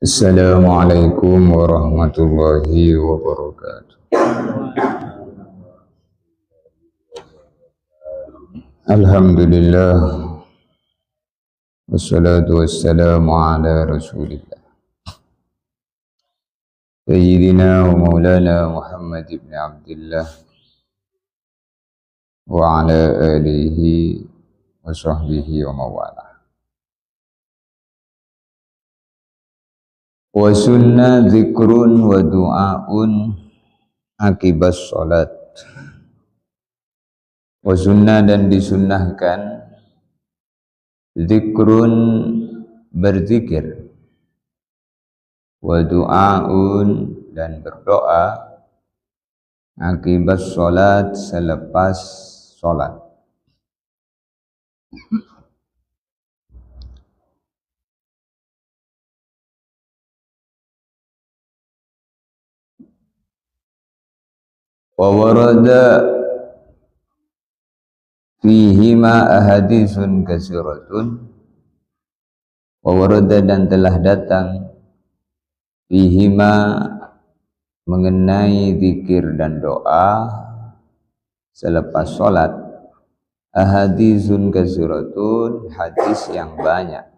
Assalamualaikum warahmatullahi wabarakatuh. Alhamdulillah wassalatu wassalamu ala rasulillah Sayyidina wa maulana Muhammad ibn Abdullah wa ala alihi wa sahbihi wa mawala. Wa sunnah zikrun wa du'aun akibas sholat. Wa sunnah dan disunnahkan zikrun berzikir, wa du'aun dan berdoa akibas sholat selepas sholat. Wa warada fihima ahaditsun katsiratun. Wa warada dan telah datang fihima mengenai zikir dan doa selepas sholat ahaditsun katsiratun, hadis yang banyak.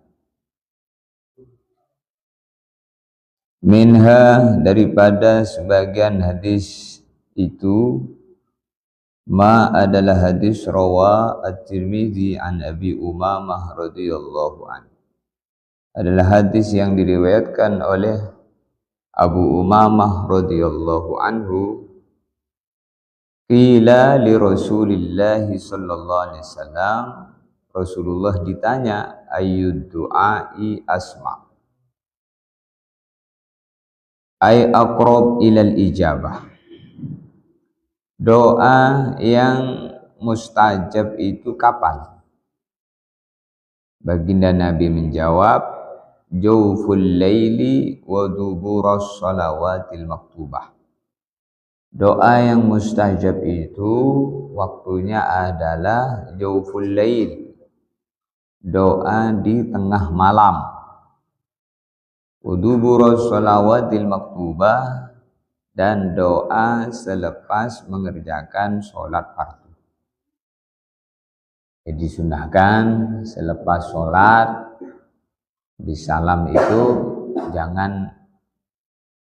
Minha daripada sebagian hadis itu ma adalah hadis rawa at-Tirmidzi an Abi Umamah radhiyallahu anhu, adalah hadis yang diriwayatkan oleh Abu Umamah radhiyallahu anhu. Qila li Rasulillah sallallahu alaihi wasallam, Rasulullah ditanya ayyud du'ai asma, ay aqrab ilal ijabah, doa yang mustajab itu kapan? Baginda Nabi menjawab, jawful laili wa duburas salawatil maktubah. Doa yang mustajab itu waktunya adalah jawful lail, doa di tengah malam, wa duburas salawatil maktubah, dan doa selepas mengerjakan sholat fardu. Jadi sunahkan selepas sholat di salam itu jangan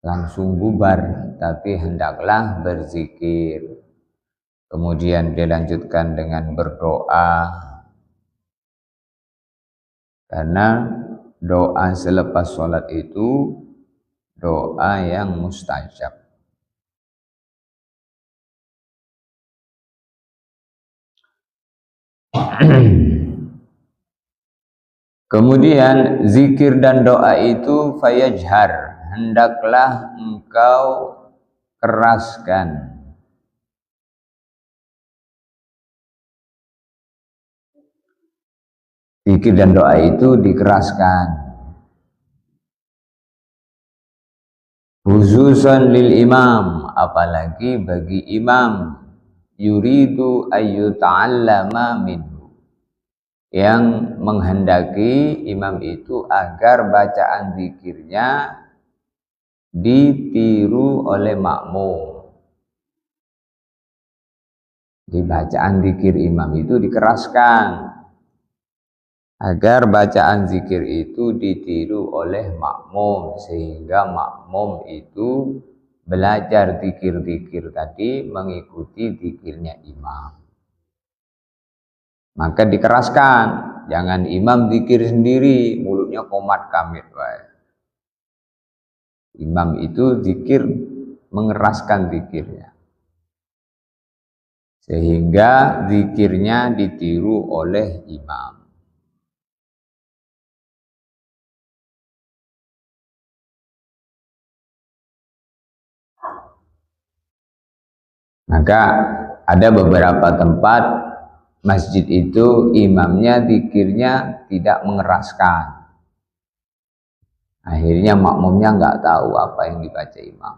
langsung bubar, tapi hendaklah berzikir. Kemudian dilanjutkan dengan berdoa, karena doa selepas sholat itu doa yang mustajab. Kemudian zikir dan doa itu fayajhar, hendaklah engkau keraskan. Zikir dan doa itu dikeraskan, khususan lil imam, apalagi bagi imam, yuridu ayyuta'allama minhu, yang menghendaki imam itu agar bacaan zikirnya ditiru oleh makmum. Di bacaan zikir imam itu dikeraskan agar bacaan zikir itu ditiru oleh makmum, sehingga makmum itu belajar zikir-zikir tadi mengikuti zikirnya imam. Maka dikeraskan, jangan imam zikir sendiri mulutnya komat kamit. Imam itu zikir mengeraskan zikirnya sehingga zikirnya ditiru oleh imam. Maka ada beberapa tempat masjid itu imamnya zikirnya tidak mengeraskan. Akhirnya makmumnya nggak tahu apa yang dibaca imam.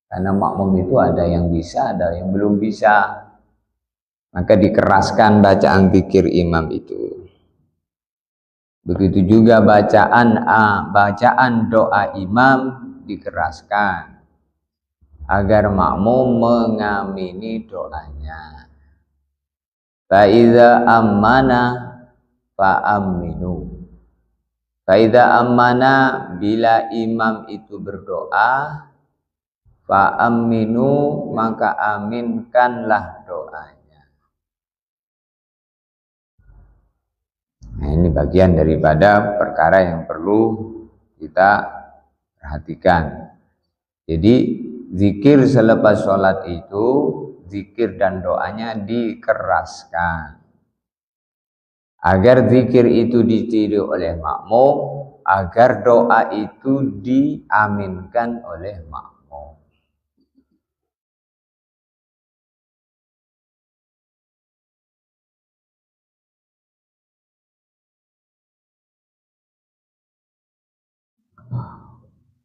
Karena makmum itu ada yang bisa, ada yang belum bisa. Maka dikeraskan bacaan zikir imam itu. Begitu juga bacaan doa imam dikeraskan agar makmum mengamini doanya. Fa idza ammana fa aminu. Fa idza ammana, bila imam itu berdoa, fa aminu, maka aminkanlah doanya. Nah, ini bagian daripada perkara yang perlu kita perhatikan. Jadi zikir selepas sholat itu, zikir dan doanya dikeraskan agar zikir itu ditiru oleh makmum, agar doa itu diaminkan oleh makmum.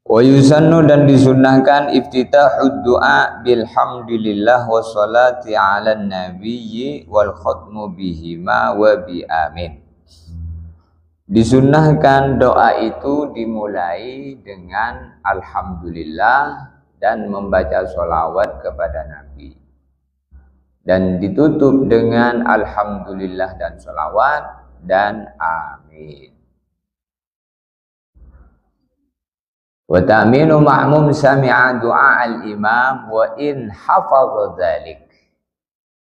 Wa yusannu, dan disunnahkan iftitahud du'a bilhamdulillah wassalati ala nabiyyi wal khatmu bihima wa bi amin. Disunnahkan doa itu dimulai dengan alhamdulillah dan membaca sholawat kepada Nabi, dan ditutup dengan alhamdulillah dan sholawat dan amin. Wa ta'minu ma'mum sami'a du'a al-imam wa in hafadha dzalik.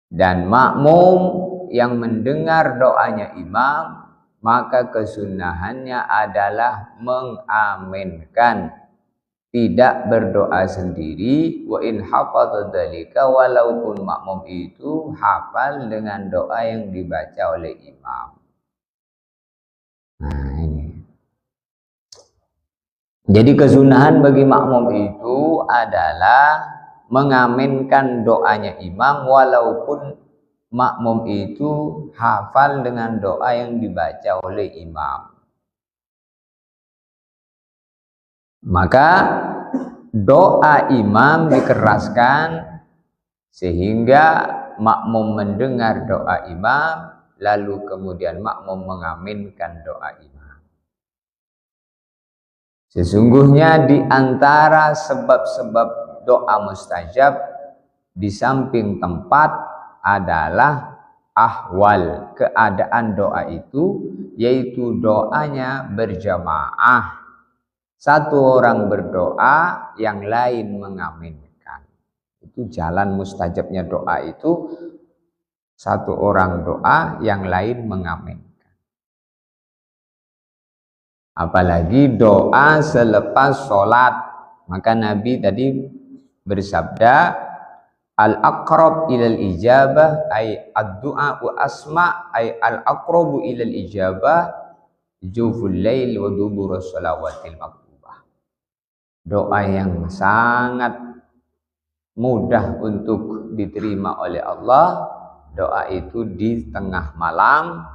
Dan makmum yang mendengar doanya imam, maka kesunahannya adalah mengaminkan, tidak berdoa sendiri. Wa in hafadha dzalika, walaupun makmum itu hafal dengan doa yang dibaca oleh imam. Nah, ini. Jadi kesunahan bagi makmum itu adalah mengaminkan doanya imam walaupun makmum itu hafal dengan doa yang dibaca oleh imam. Maka doa imam dikeraskan sehingga makmum mendengar doa imam, lalu kemudian makmum mengaminkan doa imam. Sesungguhnya di antara sebab-sebab doa mustajab di samping tempat adalah ahwal, keadaan doa itu, yaitu doanya berjamaah. Satu orang berdoa, yang lain mengaminkan. Itu jalan mustajabnya doa itu, satu orang doa, yang lain mengaminkan. Apalagi doa selepas sholat. Maka Nabi tadi bersabda, al-aqrab ilal ijabah ay ad-du'a wa asma ay al-aqrabu ilal ijabah juful lail wa dubur shalawatil maktubah. Doa yang sangat mudah untuk diterima oleh Allah, doa itu di tengah malam,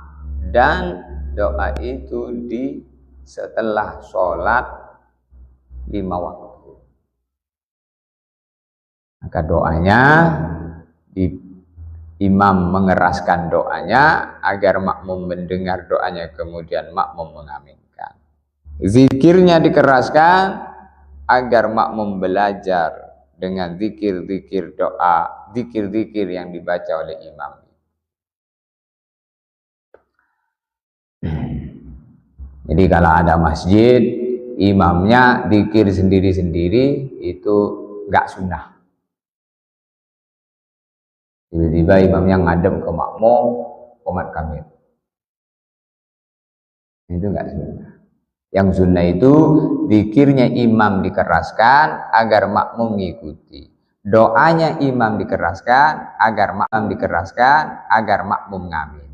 dan doa itu di setelah sholat 5 waktu. Maka doanya imam mengeraskan doanya agar makmum mendengar doanya, kemudian makmum mengaminkan. Zikirnya dikeraskan agar makmum belajar dengan zikir-zikir doa, zikir-zikir yang dibaca oleh imam. Jadi kalau ada masjid, imamnya zikir sendiri-sendiri, itu enggak sunnah. Tiba-tiba imamnya ngadep ke makmum, qomat kamit. Itu enggak sunnah. Yang sunnah itu zikirnya imam dikeraskan agar makmum mengikuti. Doanya imam dikeraskan agar makmum ngamin.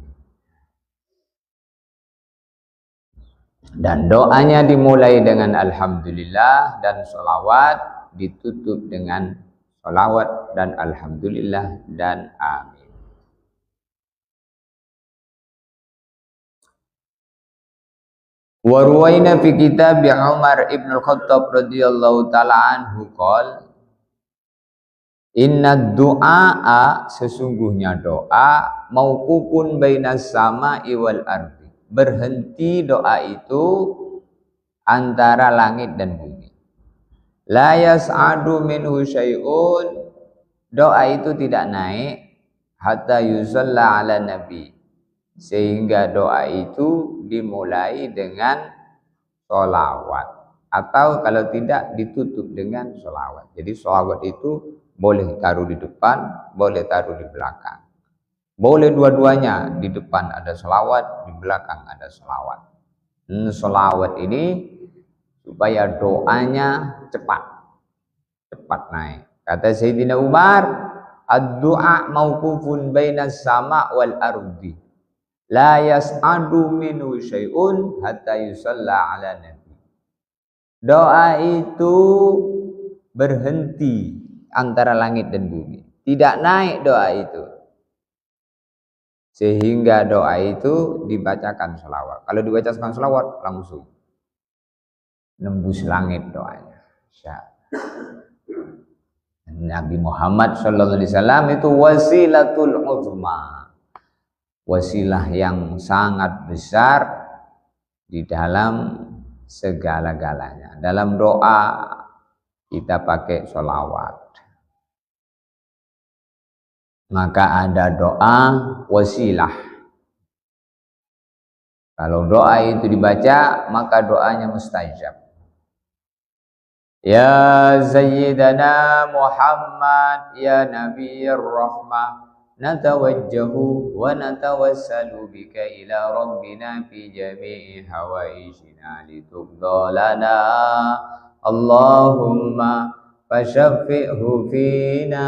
Dan doanya dimulai dengan alhamdulillah dan sholawat, ditutup dengan sholawat dan alhamdulillah dan amin. Wa ruwaina fi kitab Umar ibn al-Khattab radhiyallahu ta'ala anhu qol, inna du'a, sesungguhnya doa, mauqufun bainas sama'i wal ardi, berhenti doa itu antara langit dan bumi. La yas'adu minhu syai'un, doa itu tidak naik hatta yusalla ala nabi, sehingga doa itu dimulai dengan sholawat, atau kalau tidak ditutup dengan sholawat. Jadi sholawat itu boleh taruh di depan, boleh taruh di belakang, boleh dua-duanya, di depan ada sholawat, di belakang ada sholawat. Sholawat ini supaya doanya cepat naik. Kata Sayyidina Umar, ad-du'a mauqufun bainas sama wal ardi, la yas'adu minhu syai'un hatta yusalla ala nabi. Doa itu berhenti antara langit dan bumi, tidak naik doa itu sehingga doa itu dibacakan sholawat. Kalau dibacakan sholawat langsung nembus langit doanya. Nabi Muhammad SAW itu wasilatul uzma, wasilah yang sangat besar di dalam segala-galanya. Dalam doa kita pakai sholawat. Maka ada doa wasilah. Kalau doa itu dibaca, maka doanya mustajab. Ya Sayyidana Muhammad, ya Nabiyyur Rahmah, natawajjahu wa natawassalu bika ila Rabbina fi jami'i hawaijina litubdalana Allahumma fasyafi'hu fina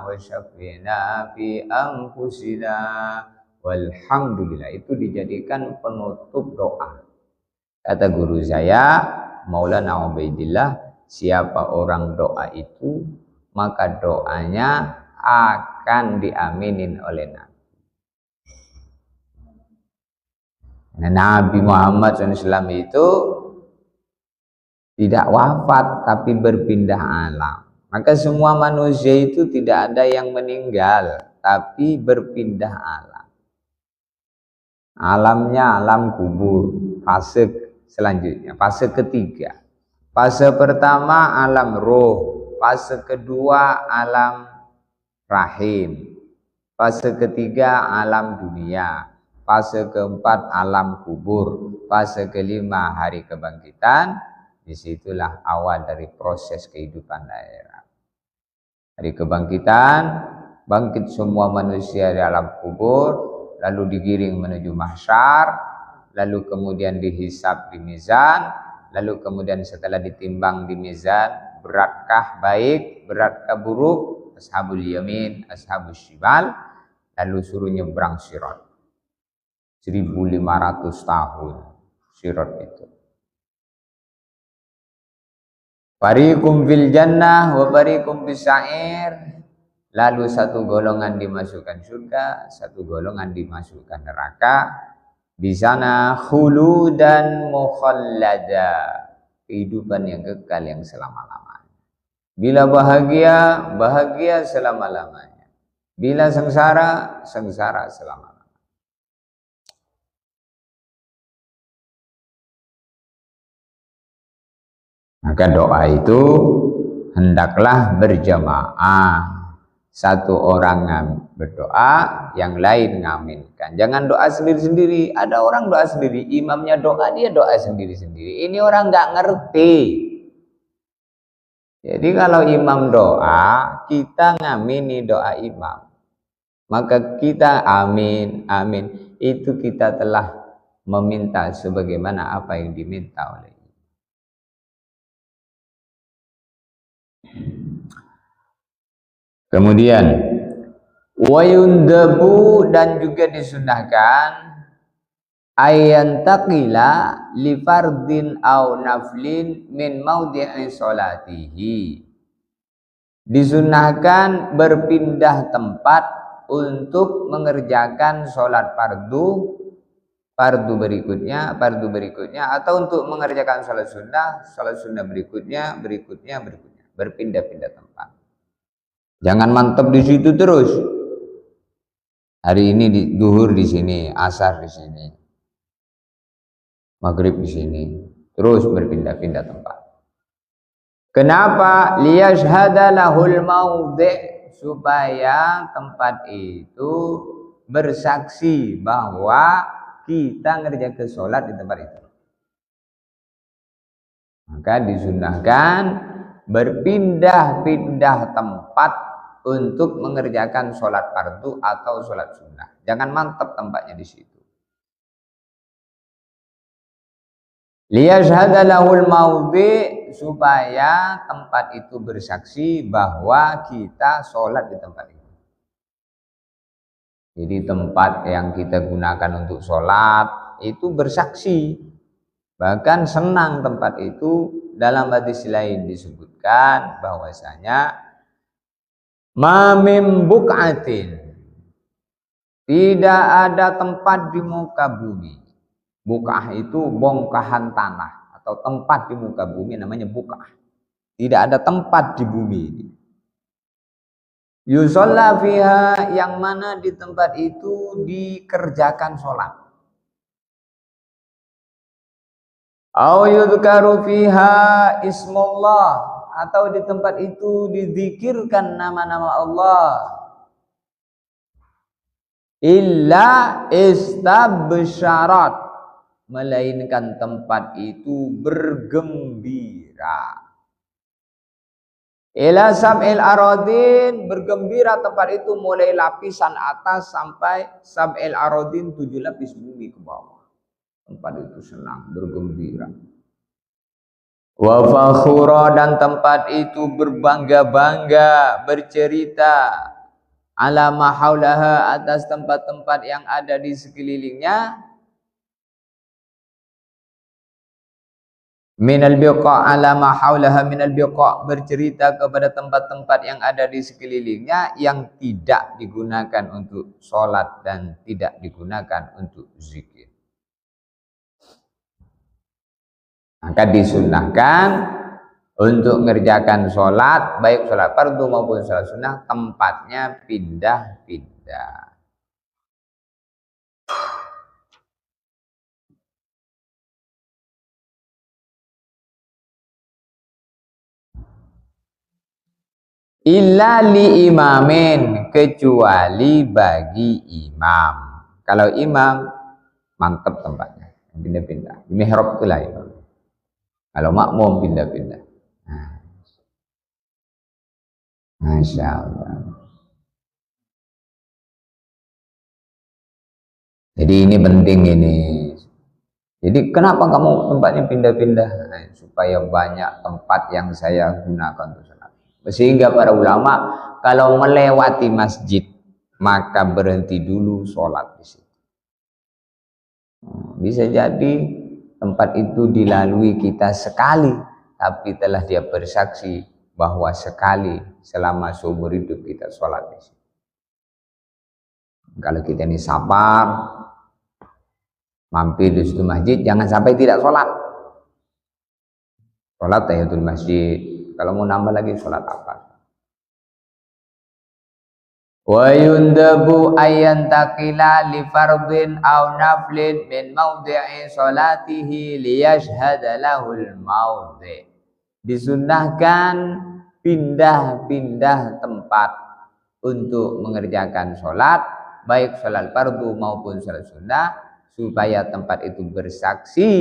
wa syafina fi anfusina walhamdulillah. Itu dijadikan penutup doa. Kata guru saya Maulana Ubaidillah, siapa orang doa itu, maka doanya akan diaminin oleh Nabi. Nah, Nabi Muhammad SAW itu tidak wafat tapi berpindah alam. Maka semua manusia itu tidak ada yang meninggal tapi berpindah alam. Alamnya alam kubur, fase selanjutnya, fase ketiga. Fase pertama alam roh, fase kedua alam rahim, fase ketiga alam dunia, fase keempat alam kubur, fase kelima hari kebangkitan. Disitulah awal dari proses kehidupan akhirat. Hari kebangkitan, bangkit semua manusia di alam kubur, lalu digiring menuju mahsyar, lalu kemudian dihisab di mizan, lalu kemudian setelah ditimbang di mizan, beratkah baik, beratkah buruk, ashabul yamin, ashabul shimal, lalu suruh nyebrang sirat. 1500 tahun sirat itu. Fariqum fil jannah wa fariqum fis sa'ir. Lalu satu golongan dimasukkan surga, satu golongan dimasukkan neraka. Di sana khuludan mukhallada, kehidupan yang kekal yang selama-lamanya. Bila bahagia, bahagia selama-lamanya. Bila sengsara, sengsara selama-lamanya. Maka doa itu hendaklah berjamaah. Satu orang berdoa, yang lain ngaminkan. Jangan doa sendiri-sendiri. Ada orang doa sendiri, imamnya doa, dia doa sendiri-sendiri. Ini orang nggak ngerti. Jadi kalau imam doa, kita ngamini doa imam. Maka kita amin, amin. Itu kita telah meminta sebagaimana apa yang diminta oleh imam. Kemudian wayundabu, dan juga disunahkan ayan taqila li fardin au naflin min maudhi'i sholatihi. Disunahkan berpindah tempat untuk mengerjakan sholat fardu berikutnya, atau untuk mengerjakan sholat sunnah berikutnya, berpindah-pindah tempat. Jangan mantap di situ terus. Hari ini di duhur di sini, asar di sini. maghrib di sini, terus berpindah-pindah tempat. Kenapa? Liyashhada lahul maudhi', supaya tempat itu bersaksi bahwa kita ngerjakan sholat di tempat itu. Maka disunahkan berpindah-pindah tempat untuk mengerjakan sholat fardu atau sholat sunnah. Jangan mantap tempatnya di situ. Liyashhada lahul maudhi', supaya tempat itu bersaksi bahwa kita sholat di tempat itu. Jadi tempat yang kita gunakan untuk sholat itu bersaksi. Bahkan senang tempat itu. Dalam hadis lain disebutkan bahwasanya mamim buk'atin, tidak ada tempat di muka bumi. Buk'ah itu bongkahan tanah atau tempat di muka bumi, namanya buk'ah. Tidak ada tempat di bumi ini. Yusalla fiha, yang mana di tempat itu dikerjakan sholat. Au yudhkaru fiha ismullah, atau di tempat itu dizikirkan nama-nama Allah. Illa istabsyarat, melainkan tempat itu bergembira. Ila sab'il aradin, bergembira tempat itu mulai lapisan atas sampai sab'il aradin, 7 lapis bumi ke bawah. Tempat itu senang, bergembira. Wa fakhura, dan tempat itu berbangga-bangga, bercerita ala ma haulaha, atas tempat-tempat yang ada di sekelilingnya. Minal biqa, ala ma haulaha minal biqa, bercerita kepada tempat-tempat yang ada di sekelilingnya yang tidak digunakan untuk sholat dan tidak digunakan untuk zikir. Maka disunahkan untuk mengerjakan sholat, baik sholat fardu maupun sholat sunnah, tempatnya pindah-pindah. Illa li imamin, kecuali bagi imam. Kalau imam, mantap tempatnya, pindah-pindah. Mihrab itu lain. Kalau makmum pindah-pindah. Masya Allah. Jadi ini penting ini. Jadi kenapa kamu tempatnya pindah-pindah? Nah, supaya banyak tempat yang saya gunakan untuk sholat. Sehingga para ulama kalau melewati masjid, maka berhenti dulu sholat di situ. Bisa jadi tempat itu dilalui kita sekali, tapi telah dia bersaksi bahwa sekali selama seumur hidup kita sholat di situ. Kalau kita ini sabar, mampir di situ masjid, jangan sampai tidak sholat. Sholat tahiyatul masjid. Kalau mau nambah lagi sholat apa? Wa yundabu ayyantaqila li fardin aw naflin min mawdi'i sholatihi liyashhada lahul mawdi'. Disunnahkan pindah-pindah tempat untuk mengerjakan sholat, baik sholat fardu maupun sholat sunnah, supaya tempat itu bersaksi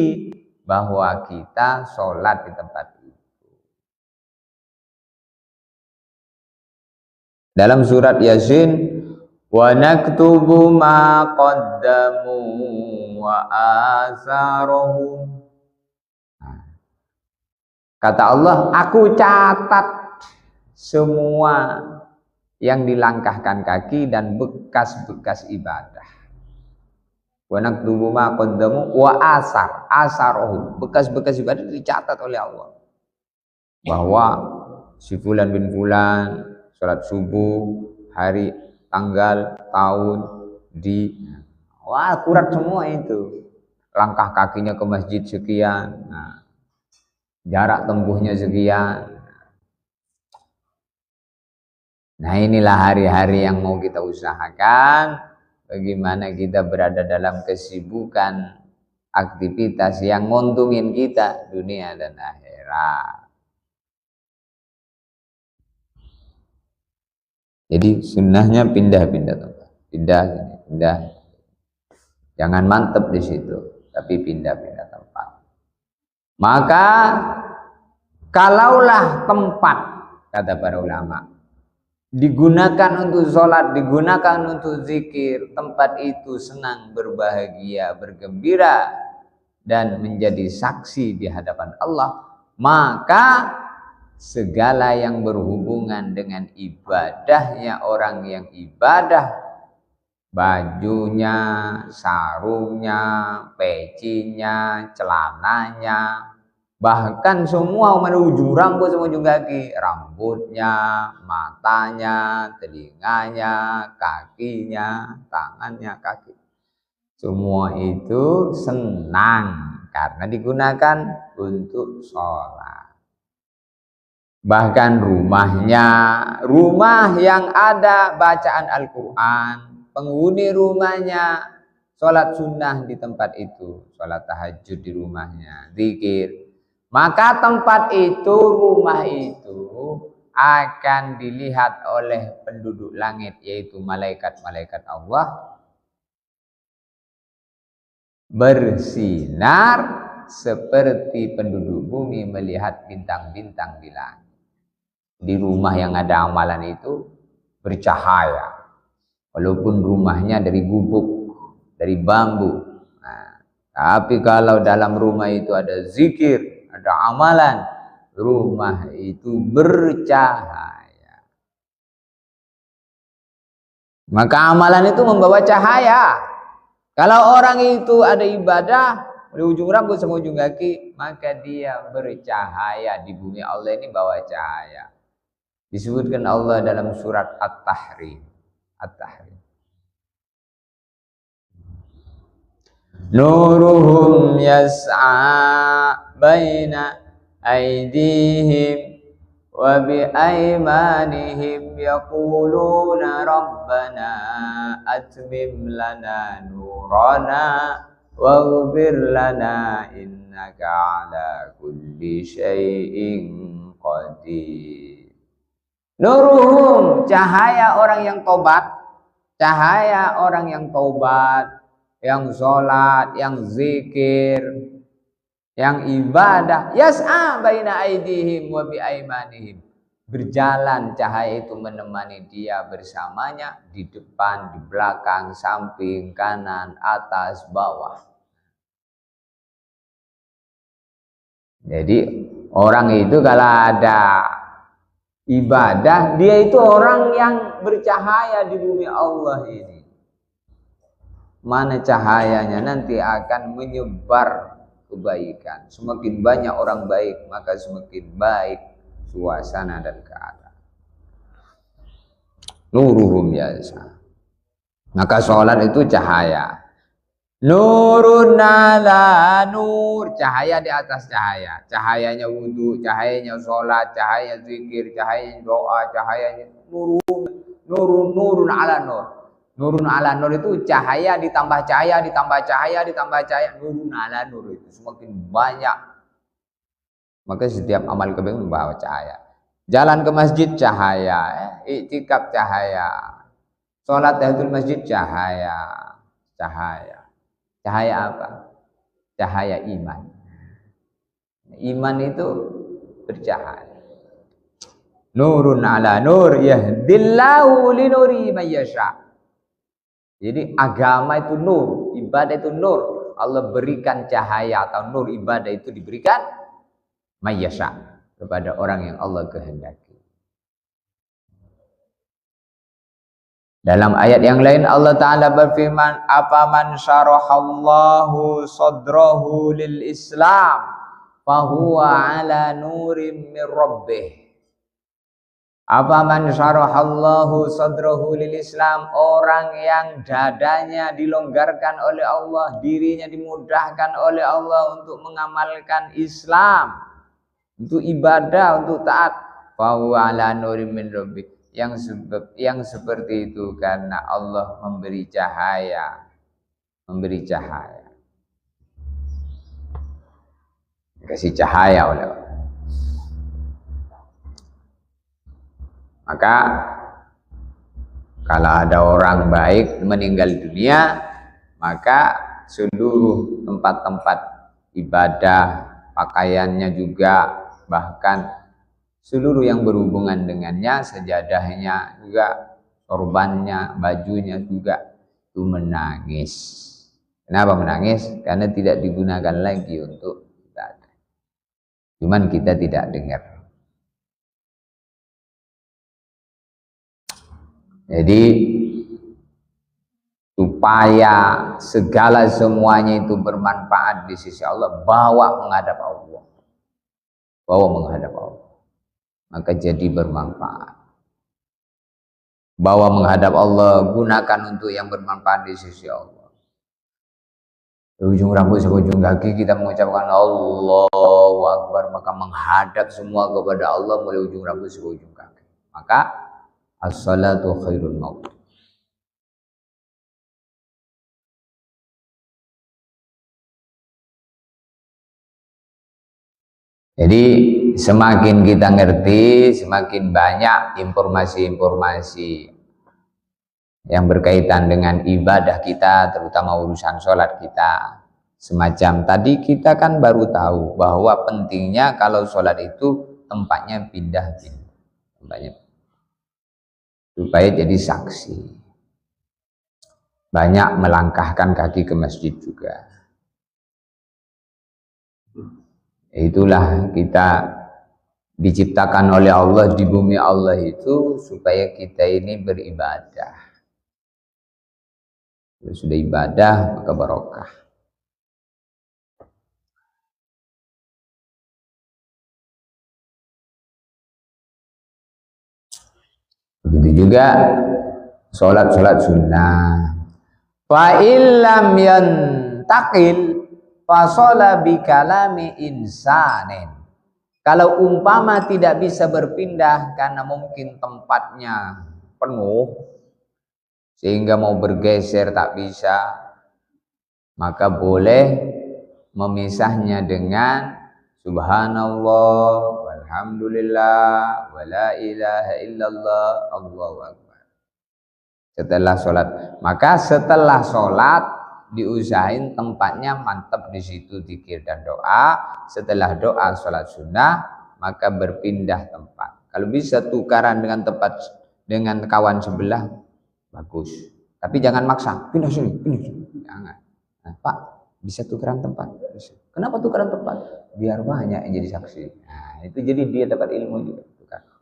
bahwa kita sholat di tempat itu. Dalam surat Yasin, wa naktubu ma qaddamu wa atharuhum. Kata Allah, aku catat semua yang dilangkahkan kaki dan bekas-bekas ibadah. Wa naktubu ma qaddamu wa atharuhum. Bekas-bekas ibadah dicatat oleh Allah. Bahwa si fulan bin fulan sholat subuh, hari, tanggal, tahun, akurat semua itu. Langkah kakinya ke masjid sekian, jarak tempuhnya sekian. Nah, inilah hari-hari yang mau kita usahakan. Bagaimana kita berada dalam kesibukan aktivitas yang nguntungin kita dunia dan akhirat. Jadi sunnahnya pindah-pindah tempat, pindah. Jangan mantep di situ, tapi pindah-pindah tempat. Maka kalaulah tempat, kata para ulama, digunakan untuk sholat, digunakan untuk zikir, tempat itu senang, berbahagia, bergembira, dan menjadi saksi di hadapan Allah, maka segala yang berhubungan dengan ibadahnya orang yang ibadah, bajunya, sarungnya, pecinya, celananya, bahkan semua menuju rambut semua juga kaki, rambutnya, matanya, telinganya, kakinya, tangannya, kaki, semua itu senang karena digunakan untuk sholat. Bahkan rumahnya, rumah yang ada bacaan Al-Quran, penghuni rumahnya sholat sunnah di tempat itu, sholat tahajud di rumahnya, zikir, maka tempat itu, rumah itu akan dilihat oleh penduduk langit, yaitu malaikat-malaikat Allah, bersinar seperti penduduk bumi melihat bintang-bintang di langit. Di rumah yang ada amalan itu bercahaya, walaupun rumahnya dari gubuk, dari bambu. Nah, tapi kalau dalam rumah itu ada zikir, ada amalan, rumah itu bercahaya. Maka amalan itu membawa cahaya. Kalau orang itu ada ibadah di ujung rambut sampai ujung kaki, maka dia bercahaya. Di bumi Allah ini bawa cahaya. Disebutkan Allah dalam surat At-Tahrim. Nuruhum yas'a baina aydihim wa bi aymanihim yaquluna rabbana atmim lana nurana waghfir lana innaka ala kulli syai'in qadir. Nuruhum, cahaya orang yang tobat, cahaya orang yang tobat, yang sholat, yang zikir, yang ibadah, yas'a baina aydihim wa bi aymanihim, berjalan cahaya itu menemani dia bersamanya di depan, di belakang, samping, kanan, atas, bawah. Jadi orang itu kalau ada ibadah, dia itu orang yang bercahaya di bumi Allah ini. Mana cahayanya nanti akan menyebar kebaikan. Semakin banyak orang baik, maka semakin baik suasana dan keadaan. Nuruhum yas'a. Maka sholat itu cahaya. Nurun ala nur, cahaya di atas cahaya. Cahayanya wudhu, cahayanya sholat, cahayanya zikir, cahayanya doa, cahayanya nurun ala nur. Nurun ala nur itu cahaya ditambah cahaya, ditambah cahaya, ditambah cahaya. Nurun ala nur itu semakin banyak. Maka setiap amal kebaikan membawa cahaya. Jalan ke masjid cahaya, iktikaf cahaya, sholat tahiyatul masjid cahaya. Cahaya apa? Cahaya iman. Iman itu bercahaya. Nurun ala nur yahdillahu linuri man yasha. Jadi agama itu nur, ibadah itu nur. Allah berikan cahaya atau nur ibadah itu diberikan man yasha, kepada orang yang Allah kehendaki. Dalam ayat yang lain Allah Ta'ala berfirman, afaman syarahallahu sadrahu lil Islam fahuwa ala nurim min rabbih. Afaman syarahallahu sadrahu lil Islam, orang yang dadanya dilonggarkan oleh Allah, dirinya dimudahkan oleh Allah untuk mengamalkan Islam, untuk ibadah, untuk taat, fahuwa ala nurim min rabbih. Yang seperti itu karena Allah memberi cahaya, kasih cahaya oleh Allah. Maka kalau ada orang baik meninggal dunia, maka seluruh tempat-tempat ibadah, pakaiannya juga, bahkan seluruh yang berhubungan dengannya, sajadahnya juga, sorbannya, bajunya juga, itu menangis. Kenapa menangis? Karena tidak digunakan lagi untuk ibadah. Cuman kita tidak dengar. Jadi supaya segala semuanya itu bermanfaat di sisi Allah, bawa menghadap Allah. Bawa menghadap Allah. Maka jadi bermanfaat. Bawa menghadap Allah, gunakan untuk yang bermanfaat di sisi Allah. Di ujung rambut sampai ujung kaki kita mengucapkan Allahu Akbar, maka menghadap semua kepada Allah mulai ujung rambut sampai ujung kaki. Maka as-salatu khairul maut. Jadi semakin kita ngerti, semakin banyak informasi-informasi yang berkaitan dengan ibadah kita, terutama urusan sholat kita. Semacam tadi kita kan baru tahu bahwa pentingnya kalau sholat itu tempatnya pindah-pindah. Supaya jadi saksi. Banyak melangkahkan kaki ke masjid juga. Itulah kita diciptakan oleh Allah di bumi Allah itu supaya kita ini beribadah. Kalau sudah ibadah maka barokah. Begitu juga sholat sunnah. Fa illam yantaqil fa sholat bi kalami insanin. Kalau umpama tidak bisa berpindah karena mungkin tempatnya penuh sehingga mau bergeser tak bisa, maka boleh memisahnya dengan subhanallah walhamdulillah wala ilaha illallah Allahu akbar. Setelah sholat, maka setelah sholat diusahain tempatnya mantap, di situ zikir dan doa. Setelah doa sholat sunnah maka berpindah tempat. Kalau bisa tukaran dengan tempat dengan kawan sebelah bagus, tapi jangan maksa pindah sini, jangan. Nah, Pak, bisa tukaran tempat? Bisa. Kenapa tukaran tempat? Biar banyak yang jadi saksi. Nah, itu jadi dia dapat ilmu juga.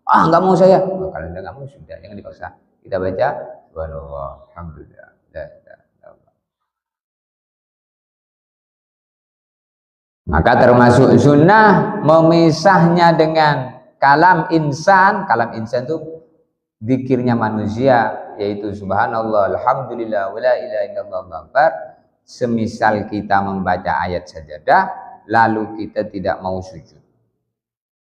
Nggak mau saya. Nah, kalau nggak mau sudah, jangan dipaksa. Kita baca subhanallah alhamdulillah. Maka termasuk sunnah memisahnya dengan kalam insan. Kalam insan itu zikirnya manusia, yaitu subhanallah alhamdulillah wala ilaha illallah akbar. Semisal kita membaca ayat sajadah lalu kita tidak mau sujud,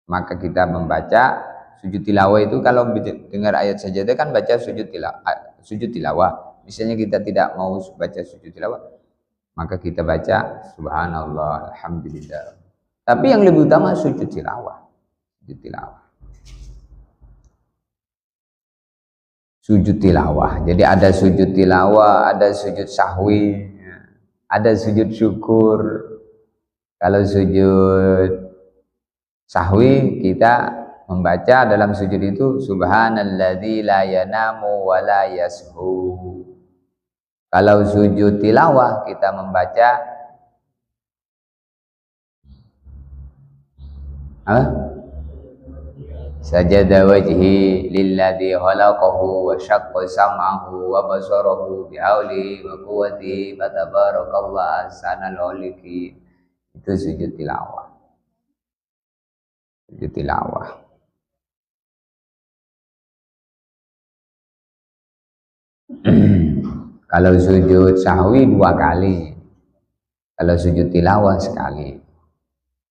maka kita membaca sujud tilawah. Itu kalau dengar ayat sajadah kan baca sujud tilawah. Misalnya kita tidak mau baca sujud tilawah, maka kita baca subhanallah alhamdulillah. Tapi yang lebih utama sujud tilawah. Sujud tilawah. Jadi ada sujud tilawah, ada sujud sahwi, ada sujud syukur. Kalau sujud sahwi kita membaca dalam sujud itu subhanalladzi la yanamu wa la yashu. Kalau sujud tilawah kita membaca sajada wajhi lilladzi khalaqahu wa syaqqa sam'ahu wa basarahu bihauli wa quwwati fatabarakallahu ahsanul khaliqin. Itu sujud tilawah. Sujud tilawah. Kalau sujud sahwi 2 kali. Kalau sujud tilawah sekali.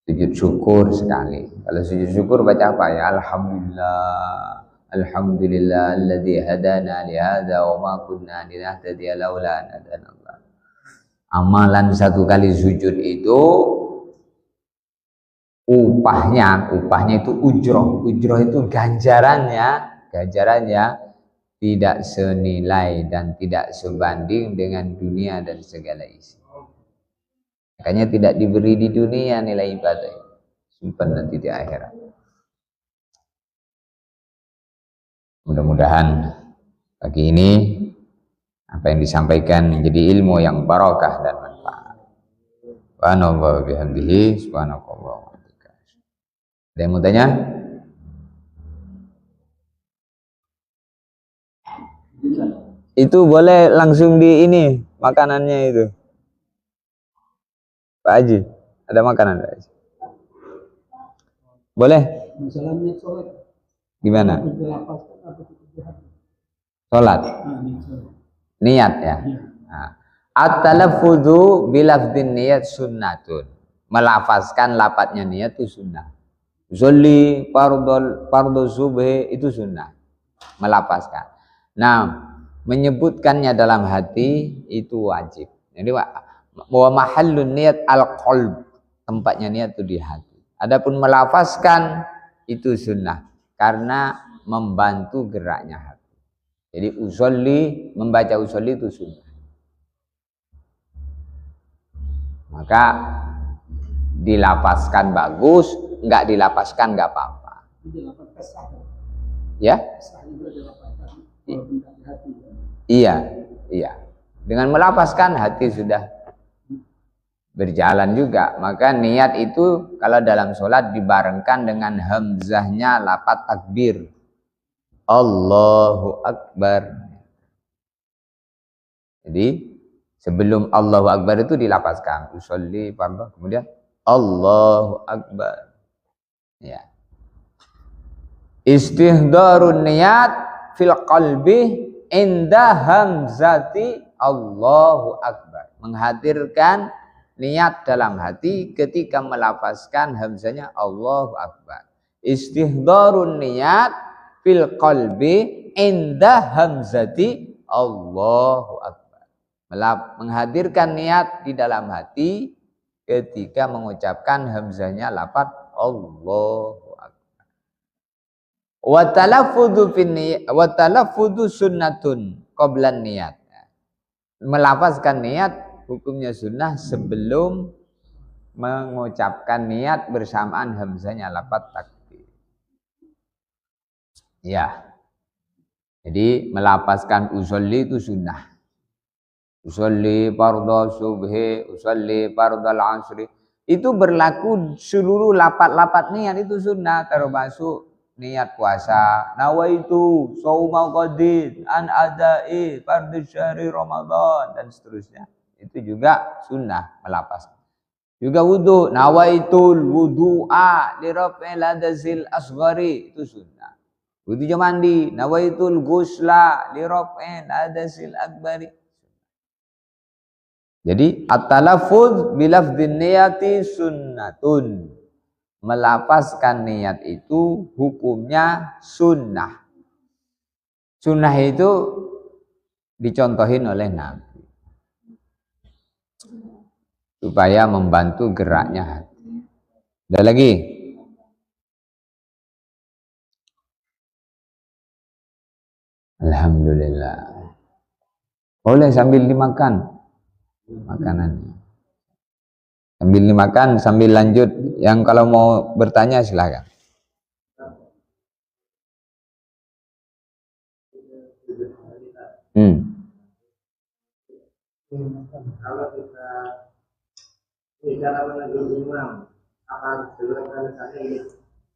Sujud syukur sekali. Kalau sujud syukur baca apa ya? Alhamdulillah, alhamdulillah alladzi hadana li hadza wa ma kunna linahtadiya laula an hadana Allah. Amalan 1 kali sujud itu upahnya itu ujroh itu ganjarannya tidak senilai dan tidak sebanding dengan dunia dan segala isi. Makanya tidak diberi di dunia nilai ibadah, simpan nanti di akhirat. Mudah-mudahan pagi ini apa yang disampaikan menjadi ilmu yang barakah dan manfaat. Subhanallah bihamdihi, subhanallah. Ada yang mau tanya? Itu boleh langsung di ini makanannya itu. Pak Haji, ada makanan Pak Haji? Boleh? Gimana? Sholat. Niat ya. At-talaffudzu bilafdhin niyat sunnatun. Melafazkan lapatnya niat itu sunnah. Zoli fardhu subhi itu sunnah. Melafazkan. Nah, menyebutkannya dalam hati itu wajib. Jadi bahwa mahallun niat al-qalb, tempatnya niat itu di hati. Adapun melafazkan itu sunnah karena membantu geraknya hati. Jadi membaca usolli itu sunnah. Maka dilapaskan bagus, enggak dilapaskan enggak apa-apa. Ya? Iya. Dengan melapaskan hati sudah berjalan juga. Maka niat itu kalau dalam sholat dibarengkan dengan hamzahnya lafaz takbir. Allahu Akbar. Jadi sebelum Allahu Akbar itu dilapaskan. Usolli fardhu, kemudian Allahu Akbar. Ya. Istihdharun niat fil qalbi inda hamzati Allahu Akbar. Menghadirkan niat dalam hati ketika melafazkan hamzanya Allahu Akbar. Istihdharun niat fil qalbi inda hamzati Allahu Akbar. Menghadirkan niat di dalam hati ketika mengucapkan hamzahnya lafaz Allahu Akbar. Wa talaffudzu sunnatun qablan niyat. Melafazkan niat hukumnya sunnah sebelum mengucapkan niat bersamaan hamzahnya lafaz takbir. Ya. Jadi melafazkan usolli itu sunnah. Usolli fardhu subhi, usolli fardhal asri. Itu berlaku seluruh lapat-lapat niat itu sunnah, termasuk niat puasa. Nawaitu shauma ghadin an adai fardhu syahri Ramadan dan seterusnya. Itu juga sunnah melafazkan. Juga wudu, nawaitul wudu'a li raf'il hadazil asghari, itu sunnah. Wudu mandi, nawaitul ghusla li raf'il hadazil akbari. Jadi at-talaffuz bilafdhin niyati sunnatun. Melafazkan niat itu hukumnya sunnah. Sunnah itu dicontohin oleh Nabi supaya membantu geraknya hati. Ada lagi? Alhamdulillah. Boleh sambil dimakan makanan. Sambil dimakan, sambil lanjut. Yang kalau mau bertanya silahkan. Kalau kita bicara menegur imam, akan segera misalnya ini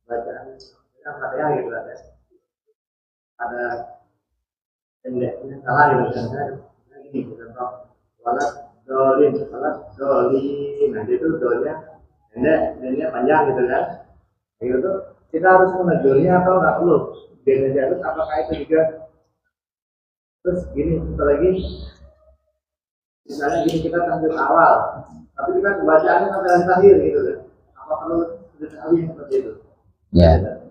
bacaan yang Fatihah gitu kan ya. Ada pendeknya salah gitu kan. Ini contoh salat dolin, nah itu dolnya pendek panjang gitu kan. Itu kita harus menegurnya atau nggak perlu? Dia harus apakah itu juga? Terus gini, satu lagi, misalnya gini kita tampil awal, tapi kita bacaannya sampai terakhir gitu kan. Apa perlu diketahui seperti itu? Ya.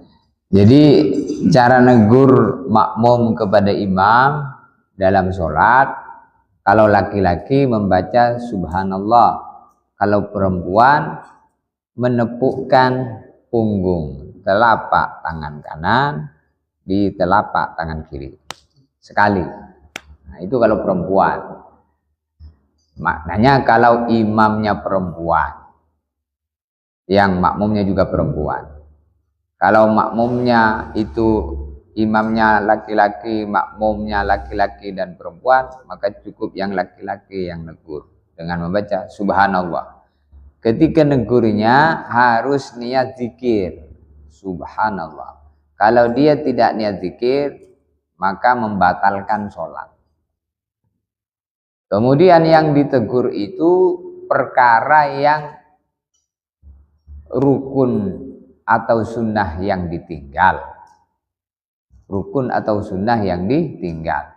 Jadi cara negur makmum kepada imam dalam sholat, kalau laki-laki membaca subhanallah, kalau perempuan menepukkan punggung telapak tangan kanan di telapak tangan kiri sekali. Nah, itu kalau perempuan. Maknanya kalau imamnya perempuan, yang makmumnya juga perempuan. Kalau makmumnya itu imamnya laki-laki, makmumnya laki-laki dan perempuan, maka cukup yang laki-laki yang negur dengan membaca subhanallah. Ketika negurnya harus niat zikir subhanallah. Kalau dia tidak niat zikir, maka membatalkan sholat. Kemudian yang ditegur itu perkara yang rukun atau sunnah yang ditinggal. Rukun atau sunnah yang ditinggal.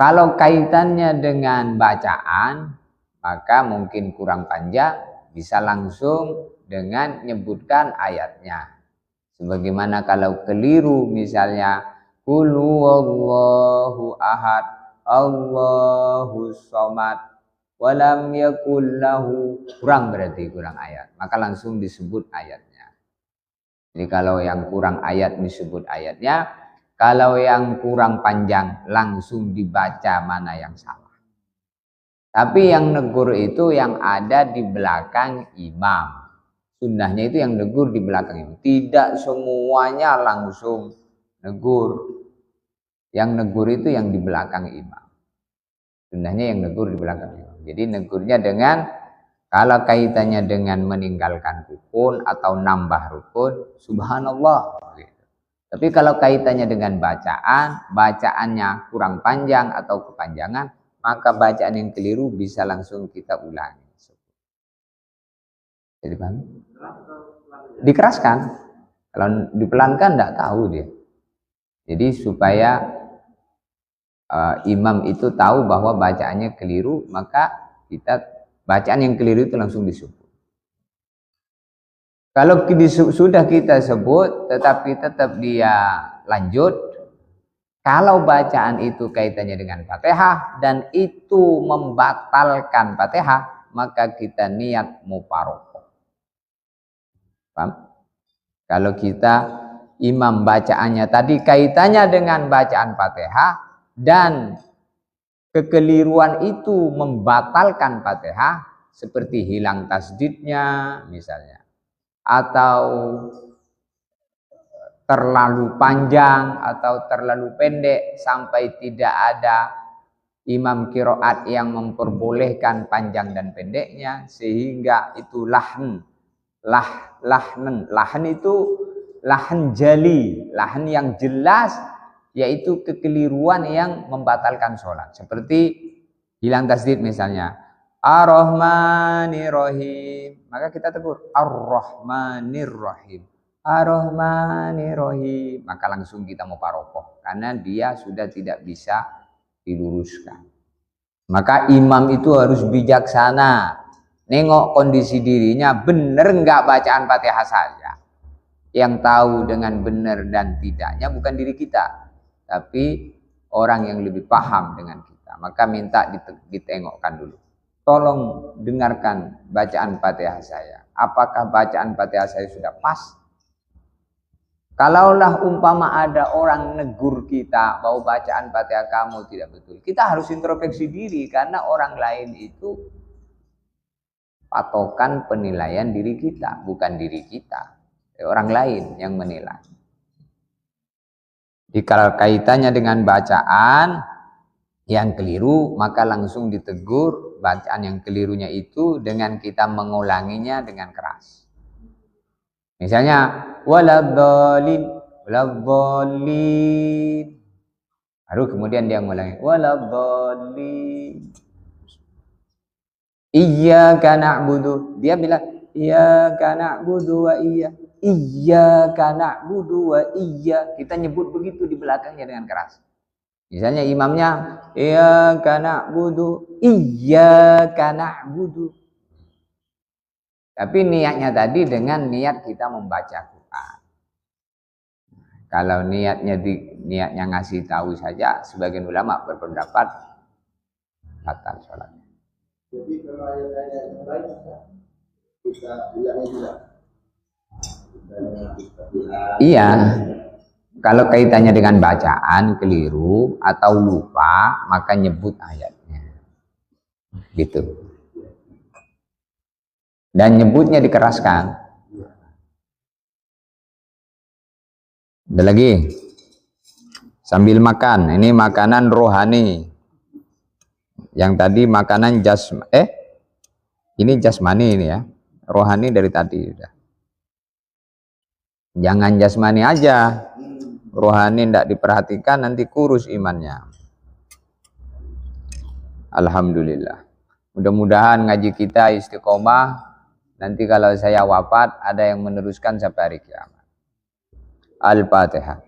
Kalau kaitannya dengan bacaan, maka mungkin kurang panjang, bisa langsung dengan menyebutkan ayatnya. Sebagaimana kalau keliru misalnya qul huwallahu ahad, Allahus somad, walam yakul lahu, kurang berarti kurang ayat, maka langsung disebut ayatnya. Jadi kalau yang kurang ayat disebut ayatnya, kalau yang kurang panjang langsung dibaca mana yang salah. Tapi yang negur itu yang ada di belakang imam. Sunnahnya itu yang negur di belakang imam. Tidak semuanya langsung negur. Yang negur itu yang di belakang imam. Sunnahnya yang negur di belakang imam. Jadi negurnya dengan, kalau kaitannya dengan meninggalkan rukun atau nambah rukun, subhanallah. Tapi kalau kaitannya dengan bacaan, bacaannya kurang panjang atau kepanjangan, maka bacaan yang keliru bisa langsung kita ulangi. Jadi paham? Dikeraskan. Kalau dipelankan tidak tahu dia. Jadi supaya imam itu tahu bahwa bacaannya keliru, maka kita bacaan yang keliru itu langsung disebut. Kalau sudah kita sebut tetapi tetap dia lanjut, kalau bacaan itu kaitannya dengan Fatihah dan itu membatalkan Fatihah, maka kita niat muparokoh. Paham? Kalau kita imam bacaannya tadi kaitannya dengan bacaan Fatihah dan kekeliruan itu membatalkan Fatihah, seperti hilang tasdidnya misalnya, atau terlalu panjang atau terlalu pendek sampai tidak ada imam qiraat yang memperbolehkan panjang dan pendeknya, sehingga itu lahn itu lahn jali, lahn yang jelas, yaitu kekeliruan yang membatalkan sholat, seperti hilang tasdid misalnya Ar-Rahmanir-Rahim, maka kita tegur Ar-Rahmanir-Rahim, Ar-Rahmanir-Rahim, maka langsung kita muparokoh karena dia sudah tidak bisa diluruskan. Maka imam itu harus bijaksana, nengok kondisi dirinya, benar enggak bacaan Fatihah saja. Yang tahu dengan benar dan tidaknya bukan diri kita, tapi orang yang lebih paham dengan kita. Maka minta ditengokkan dulu. Tolong dengarkan bacaan Fatihah saya. Apakah bacaan Fatihah saya sudah pas? Kalaulah umpama ada orang negur kita bahwa bacaan Fatihah kamu tidak betul, kita harus introspeksi diri, karena orang lain itu patokan penilaian diri kita, bukan diri kita. Orang lain yang menilai. Jika kaitannya dengan bacaan yang keliru, maka langsung ditegur bacaan yang kelirunya itu dengan kita mengulanginya dengan keras. Misalnya waladhdallin, waladhdallin. Baru kemudian dia mengulangi waladhdallin. Iyyaka na'budu. Dia bilang iyyaka na'budu wa iyyaka na'budu wa iya. Kita nyebut begitu di belakangnya dengan keras. Misalnya imamnya iyyaka na'budu, iyyaka na'budu. Tapi niatnya tadi dengan niat kita membaca Quran. Kalau niatnya ngasih tahu saja, sebagian ulama berpendapat batal sholat. Jadi kalau ayat-ayat yang lain Iya, kalau kaitannya dengan bacaan keliru atau lupa, maka nyebut ayatnya. Gitu. Dan nyebutnya dikeraskan. Ada lagi. Sambil makan, ini makanan rohani. Yang tadi makanan ini jasmani ini ya. Rohani dari tadi udah. Jangan jasmani aja. Rohani tidak diperhatikan nanti kurus imannya. Alhamdulillah. Mudah-mudahan ngaji kita istiqomah. Nanti kalau saya wafat ada yang meneruskan sampai hari kiamat. Al-Fatihah.